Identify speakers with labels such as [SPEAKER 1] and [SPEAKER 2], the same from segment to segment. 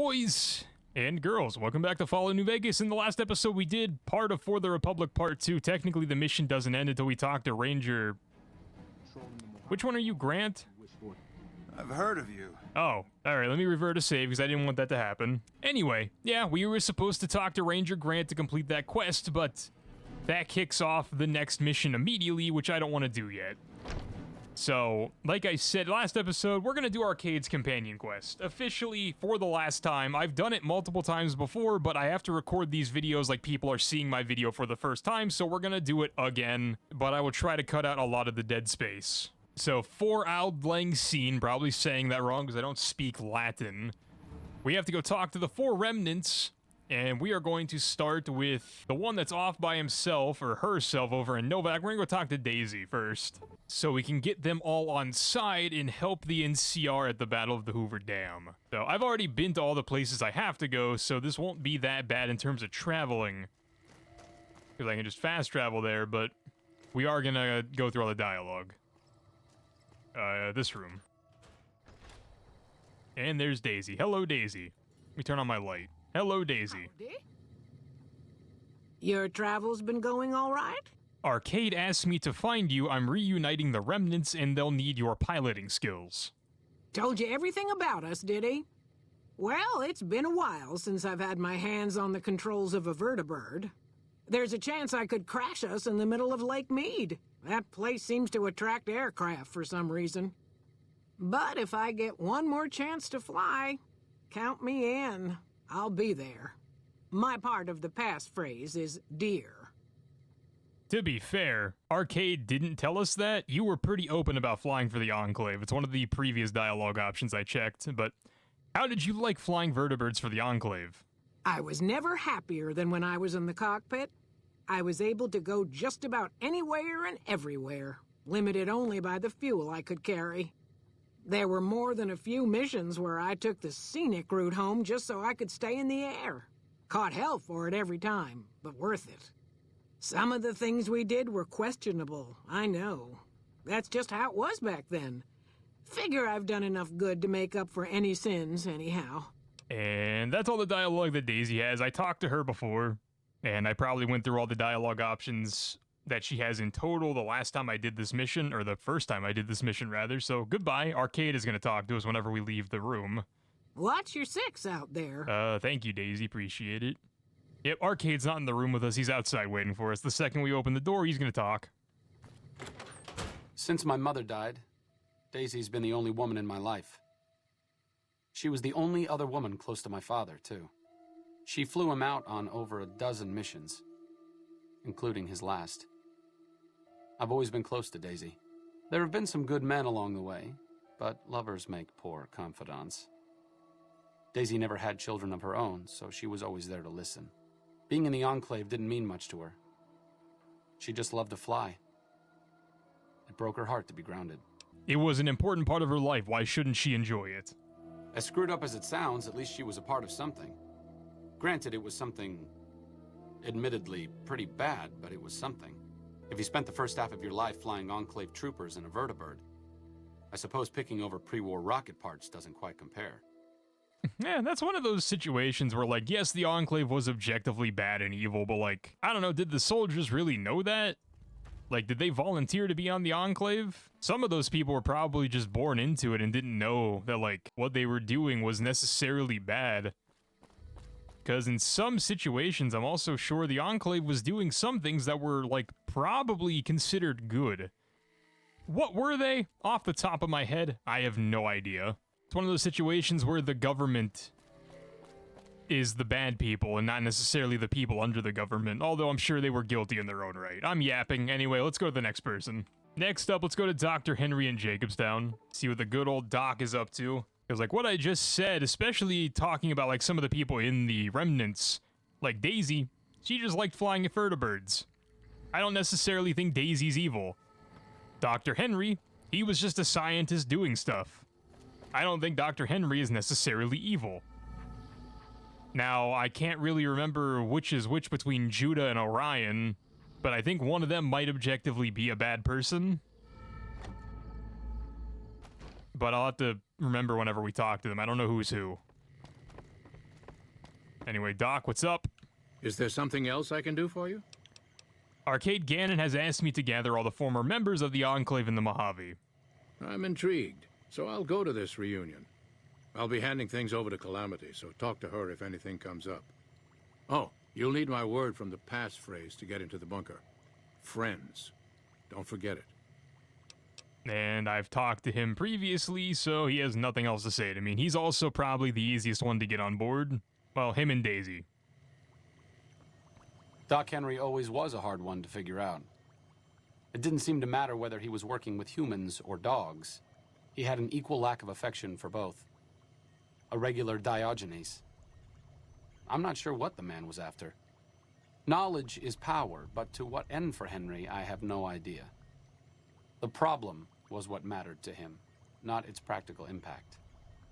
[SPEAKER 1] boys and girls, welcome back to Fallout New Vegas. In the last episode we did part of For the Republic Part 2. Technically the mission doesn't end until we talk to Ranger... Which one are you, Grant?
[SPEAKER 2] I've heard of you.
[SPEAKER 1] Oh, alright, let me revert to save because I didn't want that to happen. Anyway, yeah, we were supposed to talk to Ranger Grant to complete that quest, but that kicks off the next mission immediately, which I don't want to do yet. So, like I said last episode, we're gonna do Arcade's companion quest. Officially, for the last time. I've done it multiple times before, but I have to record these videos like people are seeing my video for the first time, so we're gonna do it again, but I will try to cut out a lot of the dead space. So, for Auld Lang Syne, probably saying that wrong because I don't speak Latin, we have to go talk to the 4 remnants, and we are going to start with the one that's off by himself, or herself, over in Novak. We're gonna go talk to Daisy first, so we can get them all on side and help the NCR at the Battle of the Hoover Dam. So, I've already been to all the places I have to go, so this won't be that bad in terms of traveling, because I can just fast travel there, but we are gonna go through all the dialogue. This room. And there's Daisy. Hello, Daisy. Let me turn on my light. Hello, Daisy.
[SPEAKER 3] Howdy. Your travel's been going all right?
[SPEAKER 1] Arcade asked me to find you. I'm reuniting the remnants, and they'll need your piloting skills.
[SPEAKER 3] Told you everything about us, did he? Well, it's been a while since I've had my hands on the controls of a vertibird. There's a chance I could crash us in the middle of Lake Mead. That place seems to attract aircraft for some reason. But if I get one more chance to fly, count me in. I'll be there. My part of the passphrase is dear.
[SPEAKER 1] To be fair, Arcade didn't tell us that. You were pretty open about flying for the Enclave. It's one of the previous dialogue options I checked, but how did you like flying vertibirds for the Enclave?
[SPEAKER 3] I was never happier than when I was in the cockpit. I was able to go just about anywhere and everywhere, limited only by the fuel I could carry. There were more than a few missions where I took the scenic route home just so I could stay in the air. Caught hell for it every time, but worth it. Some of the things we did were questionable, I know. That's just how it was back then. Figure I've done enough good to make up for any sins, anyhow.
[SPEAKER 1] And that's all the dialogue that Daisy has. I talked to her before, and I probably went through all the dialogue options that she has in total the last time I did this mission, or the first time I did this mission, rather. So, goodbye. Arcade is going to talk to us whenever we leave the room.
[SPEAKER 3] Watch your 6 out there.
[SPEAKER 1] Thank you, Daisy. Appreciate it. Yep, Arcade's not in the room with us. He's outside waiting for us. The second we open the door, he's going to talk.
[SPEAKER 4] Since my mother died, Daisy's been the only woman in my life. She was the only other woman close to my father, too. She flew him out on over a dozen missions, including his last. I've always been close to Daisy. There have been some good men along the way, but lovers make poor confidants. Daisy never had children of her own, so she was always there to listen. Being in the Enclave didn't mean much to her. She just loved to fly. It broke her heart to be grounded.
[SPEAKER 1] It was an important part of her life. Why shouldn't she enjoy it?
[SPEAKER 4] As screwed up as it sounds, at least she was a part of something. Granted, it was something, admittedly, pretty bad, but it was something. If you spent the first half of your life flying Enclave troopers in a vertibird, I suppose picking over pre-war rocket parts doesn't quite compare.
[SPEAKER 1] Yeah, that's one of those situations where, like, yes, the Enclave was objectively bad and evil, but, like, I don't know, did the soldiers really know that? Like, did they volunteer to be on the Enclave? Some of those people were probably just born into it and didn't know that, like, what they were doing was necessarily bad. Because in some situations, I'm also sure the Enclave was doing some things that were, like, probably considered good. What were they? Off the top of my head, I have no idea. It's one of those situations where the government is the bad people and not necessarily the people under the government, although I'm sure they were guilty in their own right. I'm yapping. Anyway, let's go to the next person. Next up, let's go to Dr. Henry in Jacobstown. See what the good old doc is up to. Because, like, what I just said, especially talking about, like, some of the people in the remnants, like Daisy, she just liked flying vertibirds. I don't necessarily think Daisy's evil. Dr. Henry, he was just a scientist doing stuff. I don't think Dr. Henry is necessarily evil. Now, I can't really remember which is which between Judah and Orion, but I think one of them might objectively be a bad person. But I'll have to remember whenever we talk to them. I don't know who's who. Anyway, Doc, what's up?
[SPEAKER 5] Is there something else I can do for you?
[SPEAKER 1] Arcade Gannon has asked me to gather all the former members of the Enclave in the Mojave.
[SPEAKER 5] I'm intrigued, so I'll go to this reunion. I'll be handing things over to Calamity, so talk to her if anything comes up. Oh, you'll need my word from the passphrase to get into the bunker. Friends. Don't forget it.
[SPEAKER 1] And I've talked to him previously, so he has nothing else to say to me. He's also probably the easiest one to get on board. Well, him and Daisy.
[SPEAKER 4] Doc Henry always was a hard one to figure out. It didn't seem to matter whether he was working with humans or dogs. He had an equal lack of affection for both. A regular Diogenes. I'm not sure what the man was after. Knowledge is power, but to what end for Henry, I have no idea. The problem was what mattered to him, not its practical impact.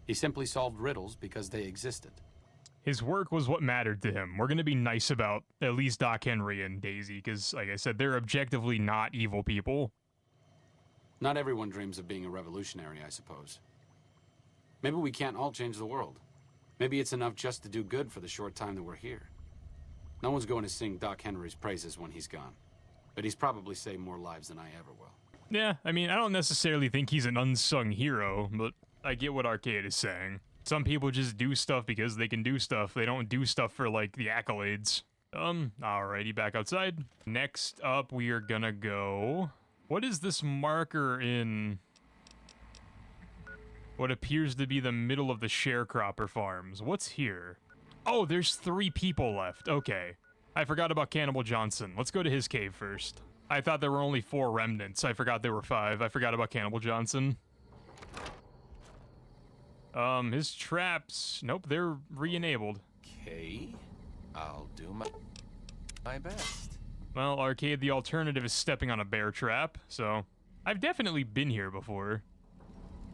[SPEAKER 4] He simply solved riddles because they existed.
[SPEAKER 1] His work was what mattered to him. We're going to be nice about at least Doc Henry and Daisy, because, like I said, they're objectively not evil people.
[SPEAKER 4] Not everyone dreams of being a revolutionary, I suppose. Maybe we can't all change the world. Maybe it's enough just to do good for the short time that we're here. No one's going to sing Doc Henry's praises when he's gone, but he's probably saved more lives than I ever will.
[SPEAKER 1] Yeah, I mean, I don't necessarily think he's an unsung hero, but I get what Arcade is saying. Some people just do stuff because they can do stuff. They don't do stuff for, like, the accolades. Alrighty, back outside. Next up, we are gonna go... What is this marker in what appears to be the middle of the sharecropper farms? What's here? Oh, there's 3 people left. Okay. I forgot about Cannibal Johnson. Let's go to his cave first. I thought there were only 4 remnants. I forgot there were 5. I forgot about Cannibal Johnson. His traps... Nope, they're re-enabled.
[SPEAKER 6] Okay, I'll do my best.
[SPEAKER 1] Well, Arcade, the alternative is stepping on a bear trap, so... I've definitely been here before.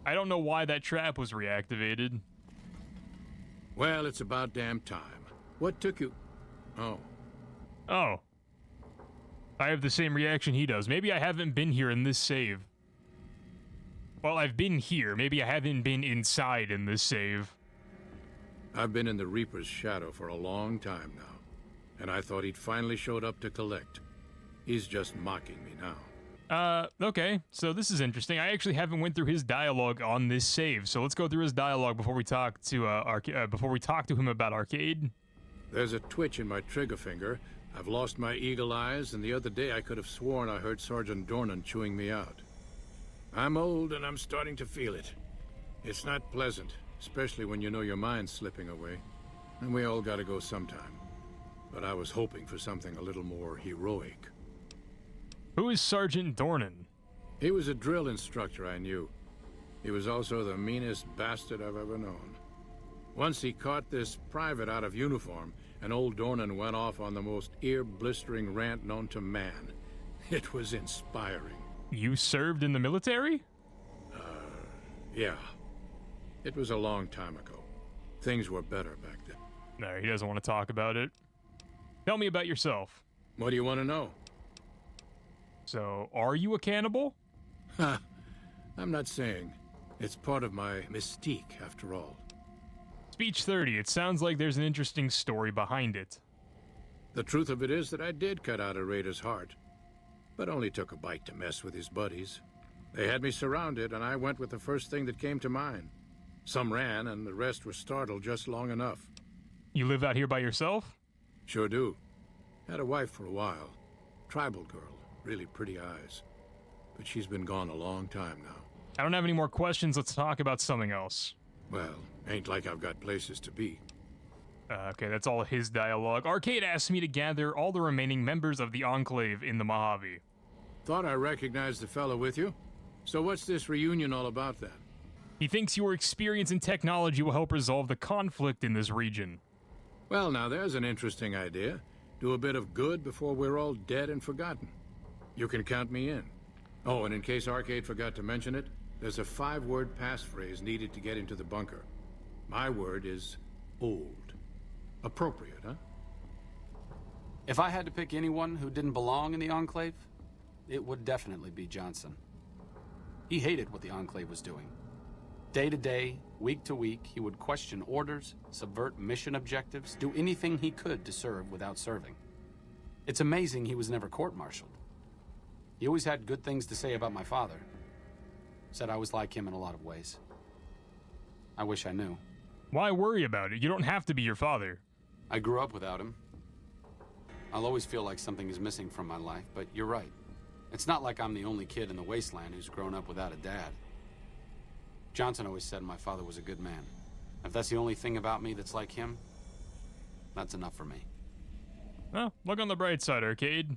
[SPEAKER 1] I don't know why that trap was reactivated.
[SPEAKER 5] Well, it's about damn time. What took you... Oh.
[SPEAKER 1] Oh. I have the same reaction he does. Maybe I haven't been here in this save. Well, I've been here. Maybe I haven't been inside in this save.
[SPEAKER 5] I've been in the Reaper's shadow for a long time now, and I thought he'd finally showed up to collect. He's just mocking me now.
[SPEAKER 1] Okay, so this is interesting. I actually haven't went through his dialogue on this save, so let's go through his dialogue before we talk to before we talk to him about Arcade.
[SPEAKER 5] There's a twitch in my trigger finger. I've lost my eagle eyes, and the other day I could have sworn I heard Sergeant Dornan chewing me out. I'm old, and I'm starting to feel it. It's not pleasant, especially when you know your mind's slipping away. And we all gotta go sometime. But I was hoping for something a little more heroic.
[SPEAKER 1] Who is Sergeant Dornan?
[SPEAKER 5] He was a drill instructor I knew. He was also the meanest bastard I've ever known. Once he caught this private out of uniform, and old Dornan went off on the most ear-blistering rant known to man. It was inspiring.
[SPEAKER 1] You served in the military?
[SPEAKER 5] Yeah. It was a long time ago. Things were better back then.
[SPEAKER 1] No, he doesn't want to talk about it. Tell me about yourself.
[SPEAKER 5] What do you want to know?
[SPEAKER 1] So, are you a cannibal?
[SPEAKER 5] Ha! I'm not saying. It's part of my mystique, after all.
[SPEAKER 1] Speech 30. It sounds like there's an interesting story behind it.
[SPEAKER 5] The truth of it is that I did cut out a raider's heart, but only took a bite to mess with his buddies. They had me surrounded, and I went with the first thing that came to mind. Some ran, and the rest were startled just long enough.
[SPEAKER 1] You live out here by yourself?
[SPEAKER 5] Sure do. Had a wife for a while. Tribal girl, really pretty eyes. But she's been gone a long time now.
[SPEAKER 1] I don't have any more questions. Let's talk about something else.
[SPEAKER 5] Well, ain't like I've got places to be.
[SPEAKER 1] Okay, that's all his dialogue. Arcade asked me to gather all the remaining members of the Enclave in the Mojave.
[SPEAKER 5] Thought I recognized the fellow with you. So what's this reunion all about then?
[SPEAKER 1] He thinks your experience in technology will help resolve the conflict in this region.
[SPEAKER 5] Well, now there's an interesting idea. Do a bit of good before we're all dead and forgotten. You can count me in. Oh, and in case Arcade forgot to mention it, there's a 5-word passphrase needed to get into the bunker. My word is old. Appropriate, huh?
[SPEAKER 4] If I had to pick anyone who didn't belong in the Enclave, it would definitely be Johnson. He hated what the Enclave was doing. Day to day, week to week, he would question orders, subvert mission objectives, do anything he could to serve without serving. It's amazing he was never court-martialed. He always had good things to say about my father. Said I was like him in a lot of ways. I wish I knew.
[SPEAKER 1] Why worry about it? You don't have to be your father.
[SPEAKER 4] I grew up without him. I'll always feel like something is missing from my life, but you're right. It's not like I'm the only kid in the wasteland who's grown up without a dad. Johnson always said my father was a good man. If that's the only thing about me that's like him, that's enough for me.
[SPEAKER 1] Well, look on the bright side, Arcade.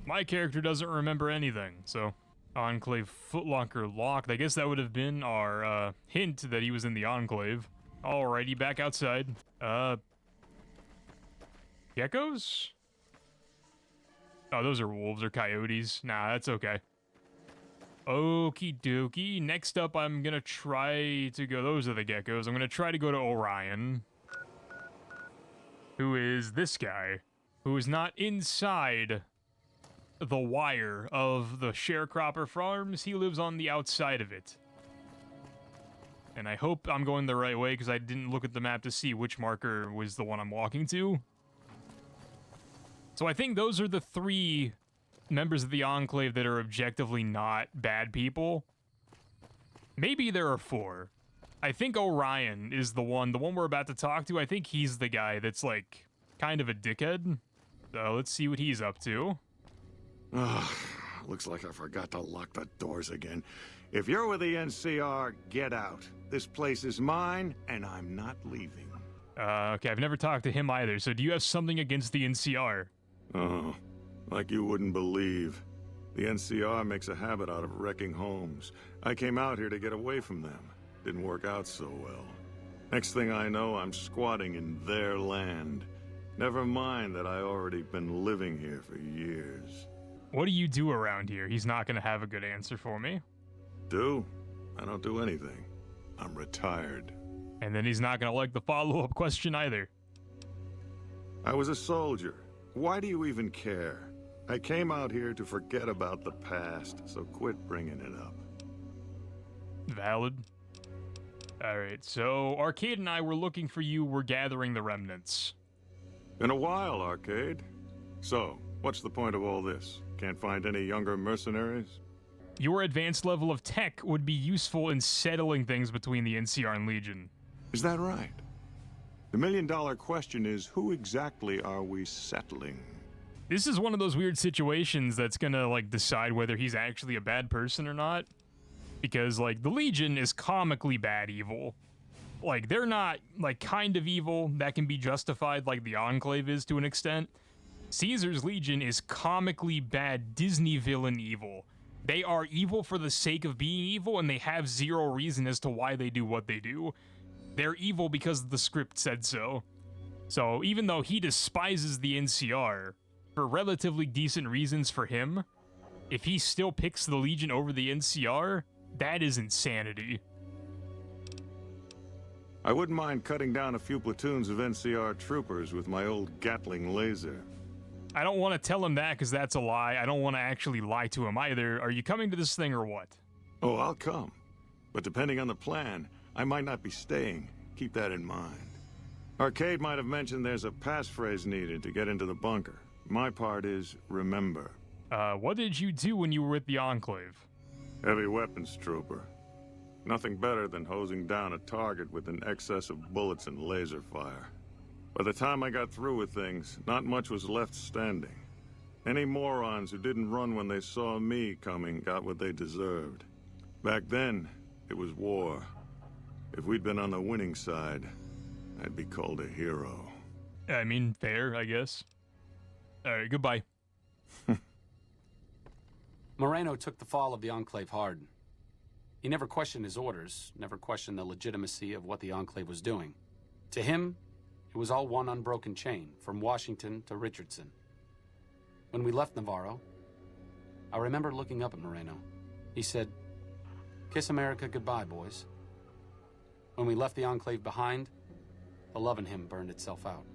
[SPEAKER 1] My character doesn't remember anything, so... Enclave footlocker locked. I guess that would have been our, hint that he was in the Enclave. Alrighty, back outside. Geckos? Oh, those are wolves or coyotes. Nah, that's okay. Okie dokie. Next up, I'm gonna try to go... Those are the geckos. I'm gonna try to go to Orion. Who is this guy? Who is not inside the wire of the sharecropper farms. He lives on the outside of it. And I hope I'm going the right way, because I didn't look at the map to see which marker was the one I'm walking to. So I think those are the 3 members of the Enclave that are objectively not bad people. Maybe there are 4. I think Orion is the one we're about to talk to. I think he's the guy that's, like, kind of a dickhead. So let's see what he's up to.
[SPEAKER 5] Ugh, looks like I forgot to lock the doors again. If you're with the NCR, get out. This place is mine, and I'm not leaving.
[SPEAKER 1] Okay, I've never talked to him either, so do you have something against the NCR?
[SPEAKER 5] Oh, like you wouldn't believe. The NCR makes a habit out of wrecking homes. I came out here to get away from them. Didn't work out so well. Next thing I know, I'm squatting in their land. Never mind that I already been living here for years.
[SPEAKER 1] What do you do around here? He's not gonna have a good answer for me.
[SPEAKER 5] Do? I don't do anything. I'm retired.
[SPEAKER 1] And then he's not gonna like the follow-up question either.
[SPEAKER 5] I was a soldier. Why do you even care? I came out here to forget about the past, so quit bringing it up.
[SPEAKER 1] Valid. Alright, so Arcade and I were looking for you. We're gathering the remnants.
[SPEAKER 5] Been a while, Arcade. So, what's the point of all this? Can't find any younger mercenaries?
[SPEAKER 1] Your advanced level of tech would be useful in settling things between the NCR and Legion.
[SPEAKER 5] Is that right? The million-dollar question is, who exactly are we settling?
[SPEAKER 1] This is one of those weird situations that's gonna, like, decide whether he's actually a bad person or not. Because, like, the Legion is comically bad evil. Like, they're not, like, kind of evil that can be justified like the Enclave is to an extent. Caesar's Legion is comically bad Disney villain evil. They are evil for the sake of being evil, and they have zero reason as to why they do what they do. They're evil because the script said so. So even though he despises the NCR, for relatively decent reasons for him, if he still picks the Legion over the NCR, that is insanity.
[SPEAKER 5] I wouldn't mind cutting down a few platoons of NCR troopers with my old Gatling laser.
[SPEAKER 1] I don't want to tell him that because that's a lie. I don't want to actually lie to him either. Are you coming to this thing or what?
[SPEAKER 5] Oh, I'll come. But depending on the plan, I might not be staying. Keep that in mind. Arcade might have mentioned there's a passphrase needed to get into the bunker. My part is remember.
[SPEAKER 1] What did you do when you were with the Enclave?
[SPEAKER 5] Heavy weapons trooper. Nothing better than hosing down a target with an excess of bullets and laser fire. By the time I got through with things, not much was left standing. Any morons who didn't run when they saw me coming got what they deserved. Back then, it was war. If we'd been on the winning side, I'd be called a hero.
[SPEAKER 1] I mean, fair, I guess. Alright, goodbye.
[SPEAKER 4] Moreno took the fall of the Enclave hard. He never questioned his orders, never questioned the legitimacy of what the Enclave was doing. To him, it was all one unbroken chain, from Washington to Richardson. When we left Navarro, I remember looking up at Moreno. He said, "Kiss America goodbye, boys." When we left the Enclave behind, the love in him burned itself out.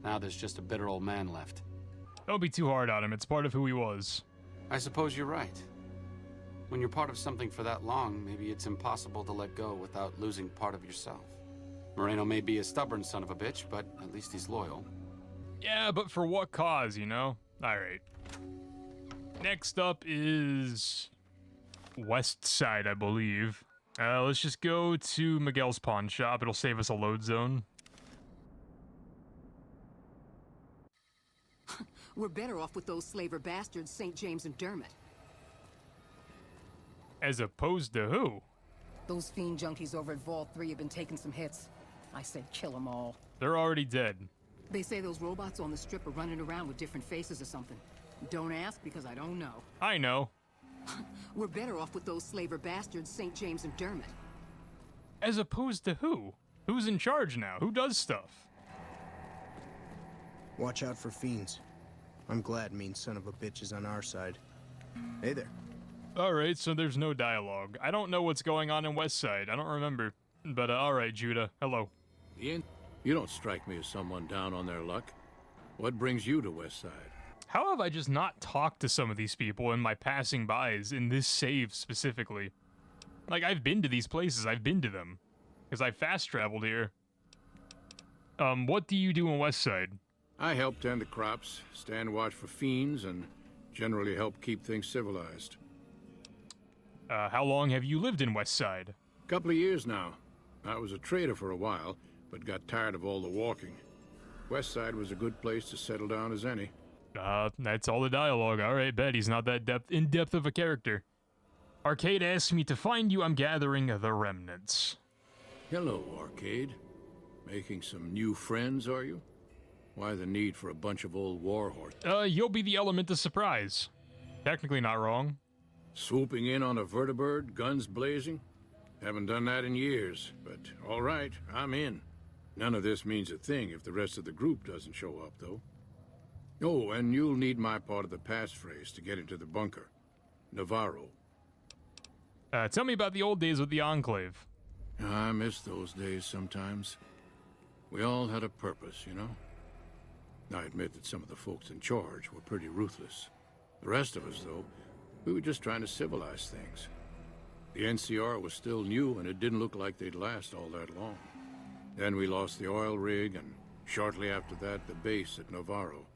[SPEAKER 4] Now there's just a bitter old man left.
[SPEAKER 1] Don't be too hard on him. It's part of who he was.
[SPEAKER 4] I suppose you're right. When you're part of something for that long, maybe it's impossible to let go without losing part of yourself. Moreno may be a stubborn son of a bitch, but at least he's loyal.
[SPEAKER 1] Yeah, but for what cause, you know? Alright. Next up is West Side, I believe. Let's just go to Miguel's pawn shop. It'll save us a load zone.
[SPEAKER 7] We're better off with those slaver bastards, St. James and Dermot.
[SPEAKER 1] As opposed to who?
[SPEAKER 7] Those fiend junkies over at Vault 3 have been taking some hits. I said kill them all.
[SPEAKER 1] They're already dead.
[SPEAKER 7] They say those robots on the strip are running around with different faces or something. Don't ask, because I don't know.
[SPEAKER 1] I know.
[SPEAKER 7] We're better off with those slaver bastards, St. James and Dermot.
[SPEAKER 1] As opposed to who? Who's in charge now? Who does stuff?
[SPEAKER 8] Watch out for fiends. I'm glad mean son of a bitch is on our side. Hey there.
[SPEAKER 1] Alright, so there's no dialogue. I don't know what's going on in West Side. I don't remember. But alright, Judah. Hello.
[SPEAKER 5] Ian, you don't strike me as someone down on their luck. What brings you to West Side?
[SPEAKER 1] How have I just not talked to some of these people in my passing bys, in this save specifically? Like, I've been to these places, I've been to them. Because I fast traveled here. What do you do in West Side?
[SPEAKER 5] I help tend the crops, stand watch for fiends, and generally help keep things civilized.
[SPEAKER 1] How long have you lived in West Side?
[SPEAKER 5] Couple of years now. I was a trader for a while, but got tired of all the walking. West Side was a good place to settle down as any.
[SPEAKER 1] That's all the dialogue. Alright, bet he's not that in-depth of a character. Arcade asked me to find you. I'm gathering the remnants.
[SPEAKER 5] Hello, Arcade. Making some new friends, are you? Why the need for a bunch of old war horses?
[SPEAKER 1] You'll be the element of surprise. Technically not wrong.
[SPEAKER 5] Swooping in on a vertibird, guns blazing? Haven't done that in years, but all right, I'm in. None of this means a thing if the rest of the group doesn't show up, though. Oh, and you'll need my part of the passphrase to get into the bunker. Navarro.
[SPEAKER 1] Tell me about the old days with the Enclave.
[SPEAKER 5] I miss those days sometimes. We all had a purpose, you know? I admit that some of the folks in charge were pretty ruthless. The rest of us, though, we were just trying to civilize things. The NCR was still new, and it didn't look like they'd last all that long. Then we lost the oil rig, and shortly after that, the base at Navarro.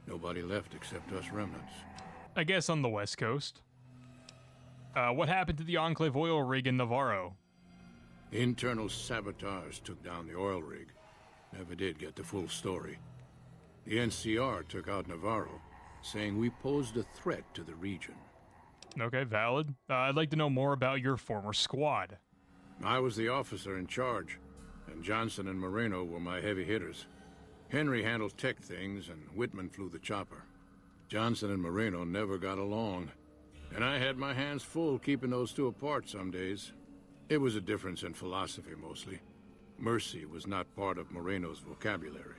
[SPEAKER 5] Nobody left except us remnants.
[SPEAKER 1] I guess on the West Coast. What happened to the Enclave oil rig in Navarro?
[SPEAKER 5] Internal sabotage took down the oil rig. Never did get the full story. The NCR took out Navarro, saying we posed a threat to the region.
[SPEAKER 1] Okay, valid. I'd like to know more about your former squad.
[SPEAKER 5] I was the officer in charge, and Johnson and Moreno were my heavy hitters. Henry handled tech things, and Whitman flew the chopper. Johnson and Moreno never got along, and I had my hands full keeping those two apart some days. It was a difference in philosophy, mostly. Mercy was not part of Moreno's vocabulary.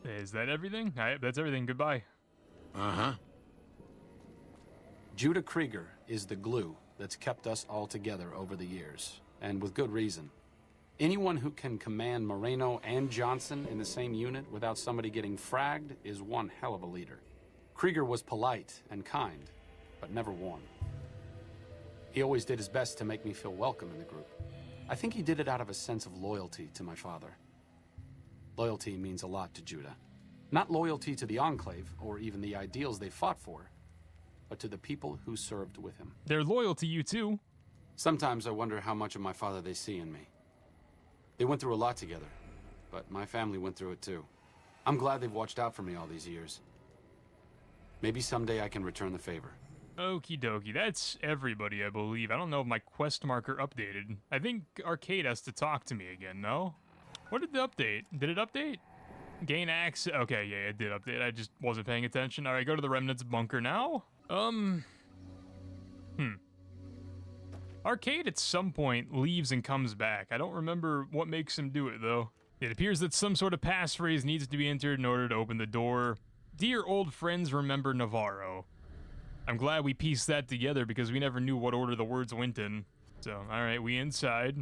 [SPEAKER 1] Is that everything? That's everything. Goodbye.
[SPEAKER 5] Uh-huh.
[SPEAKER 4] Judah Krieger is the glue that's kept us all together over the years, and with good reason. Anyone who can command Moreno and Johnson in the same unit without somebody getting fragged is one hell of a leader. Krieger was polite and kind, but never warm. He always did his best to make me feel welcome in the group. I think he did it out of a sense of loyalty to my father. Loyalty means a lot to Judah. Not loyalty to the Enclave, or even the ideals they fought for, but to the people who served with him.
[SPEAKER 1] They're loyal to you, too.
[SPEAKER 4] Sometimes I wonder how much of my father they see in me. They went through a lot together, but my family went through it too. I'm glad they've watched out for me all these years. Maybe someday I can return the favor.
[SPEAKER 1] Okie dokie, that's everybody, I believe. I don't know if my quest marker updated. I think Arcade has to talk to me again, no? What did the update? Did it update? Gain access. Okay, yeah, it did update. I just wasn't paying attention. Alright, go to the Remnants bunker now. Arcade at some point leaves and comes back. I don't remember what makes him do it, though. It appears that some sort of passphrase needs to be entered in order to open the door. Dear old friends, remember Navarro. I'm glad we pieced that together because we never knew what order the words went in. So, alright, we inside.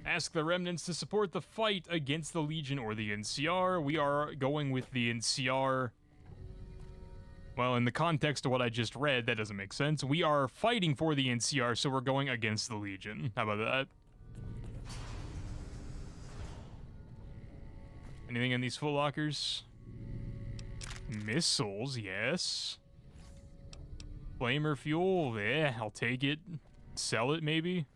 [SPEAKER 1] Ask the Remnants to support the fight against the Legion or the NCR. We are going with the NCR. Well, in the context of what I just read, that doesn't make sense. We are fighting for the NCR, so we're going against the Legion. How about that? Anything in these full lockers? Missiles, yes. Flamer fuel, yeah, I'll take it. Sell it, maybe.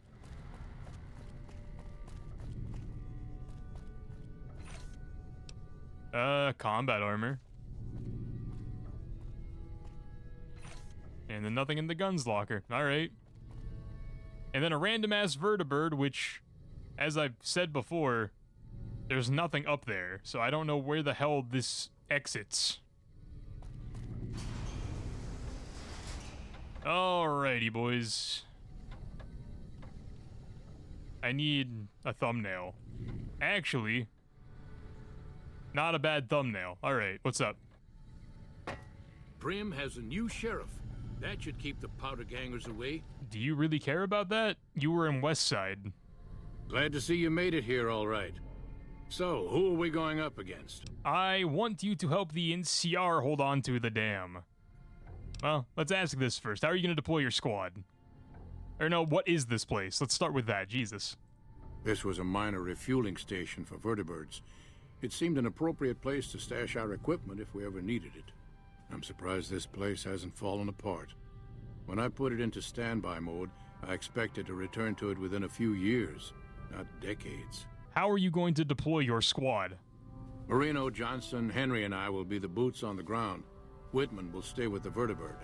[SPEAKER 1] Combat armor. And then nothing in the guns locker. Alright. And then a random-ass vertibird, which, as I've said before, there's nothing up there, so I don't know where the hell this exits. Alrighty, boys. I need a thumbnail. Actually, not a bad thumbnail. Alright, what's up?
[SPEAKER 5] Prim has a new sheriff. That should keep the powder gangers away.
[SPEAKER 1] Do you really care about that? You were in West Side.
[SPEAKER 5] Glad to see you made it here all right. So, who are we going up against?
[SPEAKER 1] I want you to help the NCR hold on to the dam. Well, let's ask this first. How are you going to deploy your squad? Or no, what is this place? Let's start with that, Jesus.
[SPEAKER 5] This was a minor refueling station for vertibirds. It seemed an appropriate place to stash our equipment if we ever needed it. I'm surprised this place hasn't fallen apart. When I put it into standby mode, I expected to return to it within a few years, not decades.
[SPEAKER 1] How are you going to deploy your squad?
[SPEAKER 5] Moreno, Johnson, Henry, and I will be the boots on the ground. Whitman will stay with the vertibird.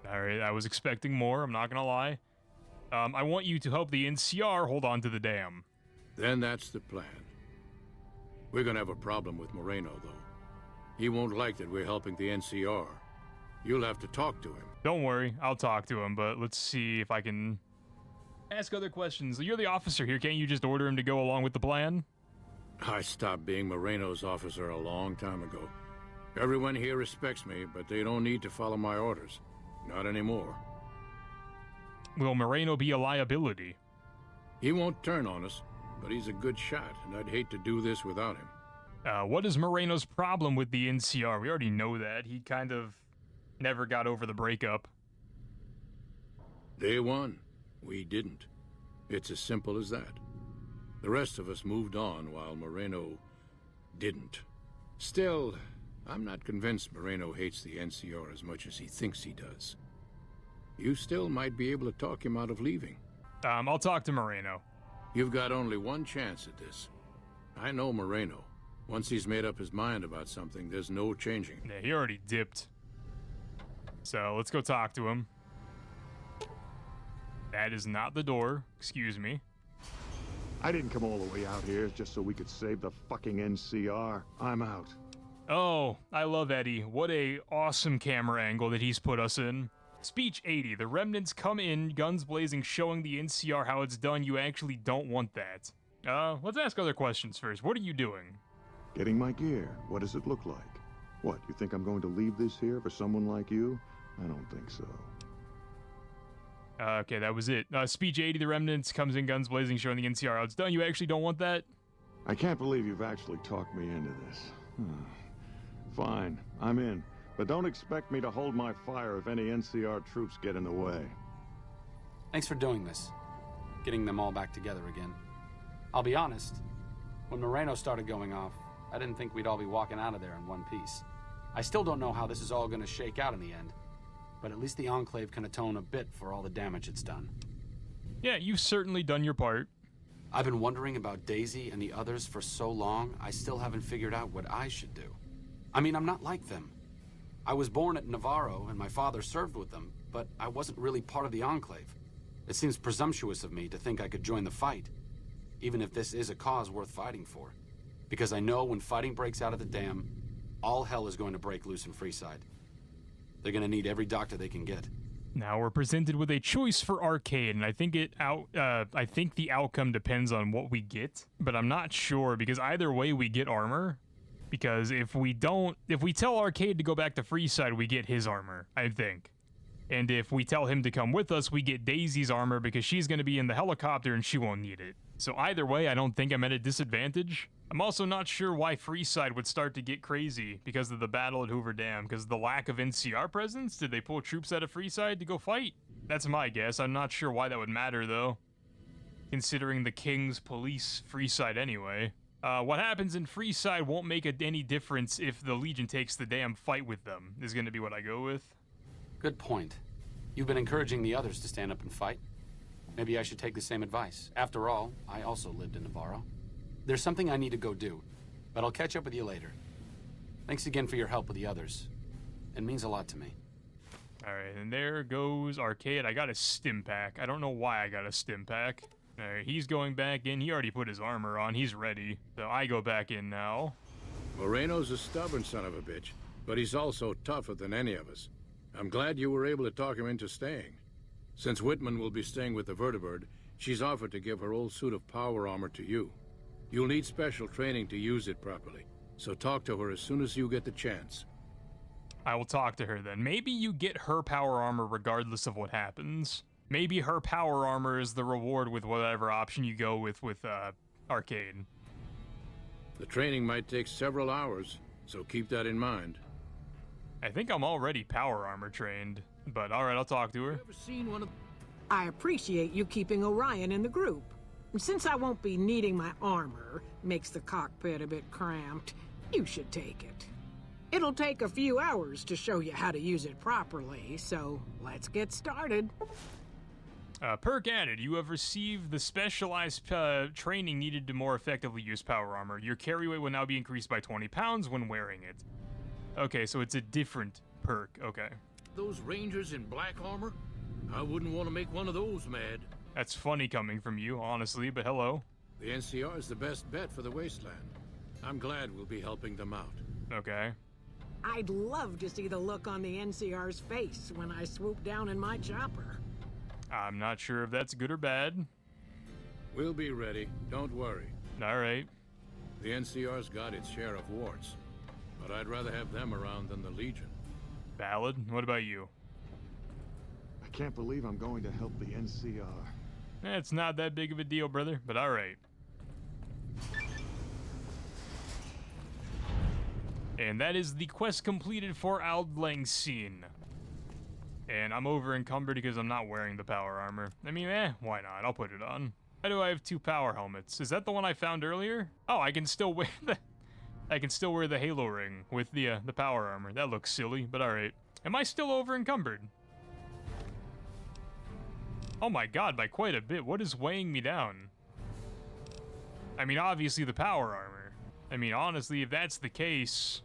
[SPEAKER 1] Alright, I was expecting more, I'm not gonna lie. I want you to help the NCR hold on to the dam.
[SPEAKER 5] Then that's the plan. We're gonna have a problem with Moreno, though. He won't like that we're helping the NCR. You'll have to talk to him.
[SPEAKER 1] Don't worry, I'll talk to him, but let's see if I can ask other questions. You're the officer here, can't you just order him to go along with the plan?
[SPEAKER 5] I stopped being Moreno's officer a long time ago. Everyone here respects me, but they don't need to follow my orders. Not anymore.
[SPEAKER 1] Will Moreno be a liability?
[SPEAKER 5] He won't turn on us, but he's a good shot, and I'd hate to do this without him.
[SPEAKER 1] What is Moreno's problem with the NCR? We already know that. He kind of never got over the breakup.
[SPEAKER 5] Day one, we didn't. It's as simple as that. The rest of us moved on while Moreno didn't. Still, I'm not convinced Moreno hates the NCR as much as he thinks he does. You still might be able to talk him out of leaving.
[SPEAKER 1] I'll talk to Moreno.
[SPEAKER 5] You've got only one chance at this. I know Moreno. Once he's made up his mind about something, there's no changing it.
[SPEAKER 1] Yeah, he already dipped. So, let's go talk to him. That is not the door. Excuse me.
[SPEAKER 9] I didn't come all the way out here just so we could save the fucking NCR. I'm out.
[SPEAKER 1] Oh, I love Eddie. What a awesome camera angle that he's put us in. Speech 80. The remnants come in, guns blazing, showing the NCR how it's done. You actually don't want that. Let's ask other questions first. What are you doing?
[SPEAKER 9] Getting my gear. What does it look like? What, you think I'm going to leave this here for someone like you? I don't think so.
[SPEAKER 1] Okay, that was it. Speech 80. The remnants comes in, guns blazing, showing the NCR how it's done. You actually don't want that?
[SPEAKER 9] I can't believe you've actually talked me into this. Fine, I'm in. But don't expect me to hold my fire if any NCR troops get in the way.
[SPEAKER 4] Thanks for doing this. Getting them all back together again. I'll be honest, when Moreno started going off, I didn't think we'd all be walking out of there in one piece. I still don't know how this is all going to shake out in the end, but at least the Enclave can atone a bit for all the damage it's done.
[SPEAKER 1] Yeah, you've certainly done your part.
[SPEAKER 4] I've been wondering about Daisy and the others for so long, I still haven't figured out what I should do. I mean, I'm not like them. I was born at Navarro and my father served with them, but I wasn't really part of the Enclave. It seems presumptuous of me to think I could join the fight, even if this is a cause worth fighting for. Because I know when fighting breaks out at the dam, all hell is going to break loose in Freeside. They're going to need every doctor they can get.
[SPEAKER 1] Now we're presented with a choice for Arcade, and I think I think the outcome depends on what we get, but I'm not sure because either way we get armor. Because if we tell Arcade to go back to Freeside, we get his armor, I think. And if we tell him to come with us, we get Daisy's armor because she's going to be in the helicopter and she won't need it. So either way, I don't think I'm at a disadvantage. I'm also not sure why Freeside would start to get crazy because of the battle at Hoover Dam, because the lack of NCR presence? Did they pull troops out of Freeside to go fight? That's my guess. I'm not sure why that would matter, though, considering the King's police Freeside anyway. What happens in Freeside won't make any difference if the Legion takes the damn fight with them, is going to be what I go with.
[SPEAKER 4] Good point. You've been encouraging the others to stand up and fight. Maybe I should take the same advice. After all, I also lived in Navarro. There's something I need to go do, but I'll catch up with you later. Thanks again for your help with the others. It means a lot to me.
[SPEAKER 1] Alright, and there goes Arcade. I got a stim pack. I don't know why I got a stim pack. Alright, he's going back in. He already put his armor on. He's ready. So I go back in now.
[SPEAKER 5] Moreno's a stubborn son of a bitch, but he's also tougher than any of us. I'm glad you were able to talk him into staying. Since Whitman will be staying with the Vertibird, she's offered to give her old suit of power armor to you. You'll need special training to use it properly, so talk to her as soon as you get the chance.
[SPEAKER 1] I will talk to her then. Maybe you get her power armor regardless of what happens. Maybe her power armor is the reward with whatever option you go with Arcade.
[SPEAKER 5] The training might take several hours, so keep that in mind.
[SPEAKER 1] I think I'm already power armor trained, but alright, I'll talk to her.
[SPEAKER 5] Ever seen one of...
[SPEAKER 3] I appreciate you keeping Orion in the group. Since I won't be needing my armor, makes the cockpit a bit cramped, you should take it. It'll take a few hours to show you how to use it properly, so let's get started.
[SPEAKER 1] Perk added, you have received the specialized training needed to more effectively use power armor. Your carry weight will now be increased by 20 pounds when wearing it. Okay, so it's a different perk, okay.
[SPEAKER 5] Those Rangers in black armor? I wouldn't want to make one of those mad.
[SPEAKER 1] That's funny coming from you, honestly, but hello.
[SPEAKER 5] The NCR is the best bet for the wasteland. I'm glad we'll be helping them out.
[SPEAKER 1] Okay.
[SPEAKER 3] I'd love to see the look on the NCR's face when I swoop down in my chopper.
[SPEAKER 1] I'm not sure if that's good or bad.
[SPEAKER 5] We'll be ready, don't worry.
[SPEAKER 1] Alright.
[SPEAKER 5] The NCR's got its share of warts, but I'd rather have them around than the Legion.
[SPEAKER 1] Valid. What about you?
[SPEAKER 9] I can't believe I'm going to help the NCR.
[SPEAKER 1] It's not that big of a deal, brother, but alright. And that is the quest completed for Auld Lang Syne. And I'm over encumbered because I'm not wearing the power armor. I mean, why not? I'll put it on. Why do I have 2 power helmets? Is that the one I found earlier? Oh, I can still wear the Halo ring with the power armor. That looks silly, but alright. Am I still over encumbered? Oh my god, by quite a bit. What is weighing me down? I mean, obviously the power armor. I mean, honestly, if that's the case,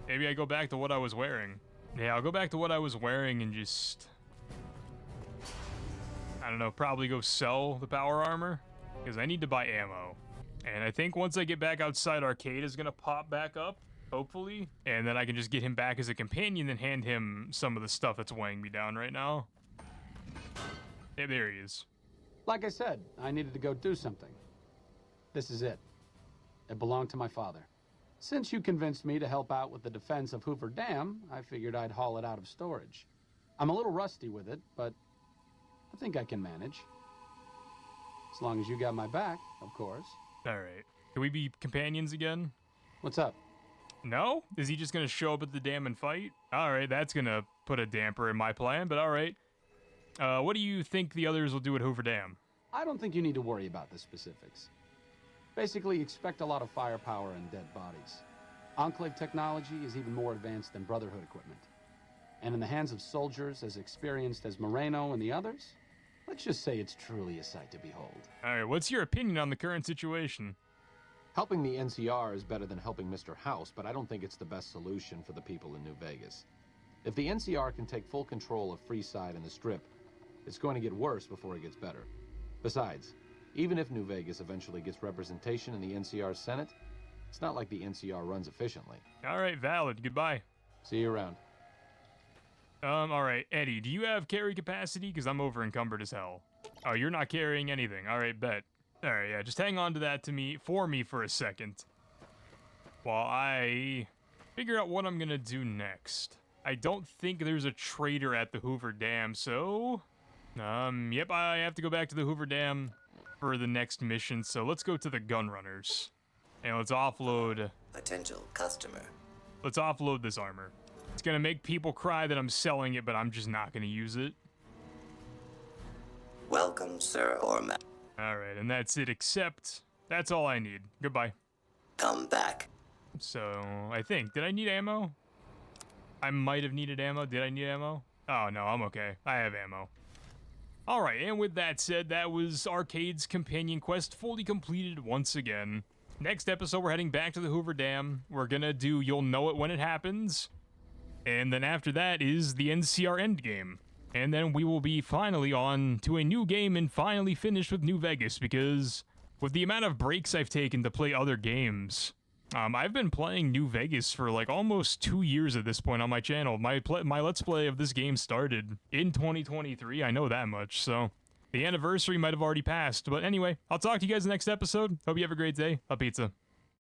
[SPEAKER 1] maybe I go back to what I was wearing. Yeah, I'll go back to what I was wearing and just... I don't know, probably go sell the power armor, because I need to buy ammo. And I think once I get back outside, Arcade is going to pop back up, hopefully. And then I can just get him back as a companion and hand him some of the stuff that's weighing me down right now. Yeah, there he is.
[SPEAKER 4] Like I said, I needed to go do something. This is it. It belonged to my father. Since you convinced me to help out with the defense of Hoover Dam, I figured I'd haul it out of storage. I'm a little rusty with it, but I think I can manage. As long as you got my back, of course.
[SPEAKER 1] Alright. Can we be companions again?
[SPEAKER 4] What's up?
[SPEAKER 1] No? Is he just gonna show up at the dam and fight? Alright, that's gonna put a damper in my plan, but alright. What do you think the others will do at Hoover Dam?
[SPEAKER 4] I don't think you need to worry about the specifics. Basically, expect a lot of firepower and dead bodies. Enclave technology is even more advanced than Brotherhood equipment. And in the hands of soldiers as experienced as Moreno and the others, let's just say it's truly a sight to behold.
[SPEAKER 1] Alright, what's your opinion on the current situation?
[SPEAKER 6] Helping the NCR is better than helping Mr. House, but I don't think it's the best solution for the people in New Vegas. If the NCR can take full control of Freeside and the Strip, it's going to get worse before it gets better. Besides, even if New Vegas eventually gets representation in the NCR's Senate, it's not like the NCR runs efficiently.
[SPEAKER 1] Alright, valid. Goodbye.
[SPEAKER 6] See you around.
[SPEAKER 1] Alright, Eddie, do you have carry capacity? Because I'm over encumbered as hell. Oh, you're not carrying anything. Alright, bet. Alright, yeah, just hang on to that for me for a second. While I figure out what I'm gonna do next. I don't think there's a trader at the Hoover Dam, so... yep, I have to go back to the Hoover Dam for the next mission, so let's go to the Gunrunners. And let's offload.
[SPEAKER 10] Potential customer.
[SPEAKER 1] Let's offload this armor. It's gonna make people cry that I'm selling it, but I'm just not gonna use it.
[SPEAKER 10] Welcome, sir or ma.
[SPEAKER 1] Alright, and that's it, except that's all I need. Goodbye.
[SPEAKER 10] Come back.
[SPEAKER 1] So, I think, did I need ammo? I might have needed ammo. Did I need ammo? Oh, no, I'm okay. I have ammo. Alright, and with that said, that was Arcade's companion quest fully completed once again. Next episode, we're heading back to the Hoover Dam. We're gonna do You'll Know It When It Happens. And then after that is the NCR endgame. And then we will be finally on to a new game and finally finished with New Vegas, because with the amount of breaks I've taken to play other games, I've been playing New Vegas for like almost 2 years at this point on my channel. My Let's Play of this game started in 2023, I know that much, so the anniversary might have already passed. But anyway, I'll talk to you guys next episode. Hope you have a great day. A pizza.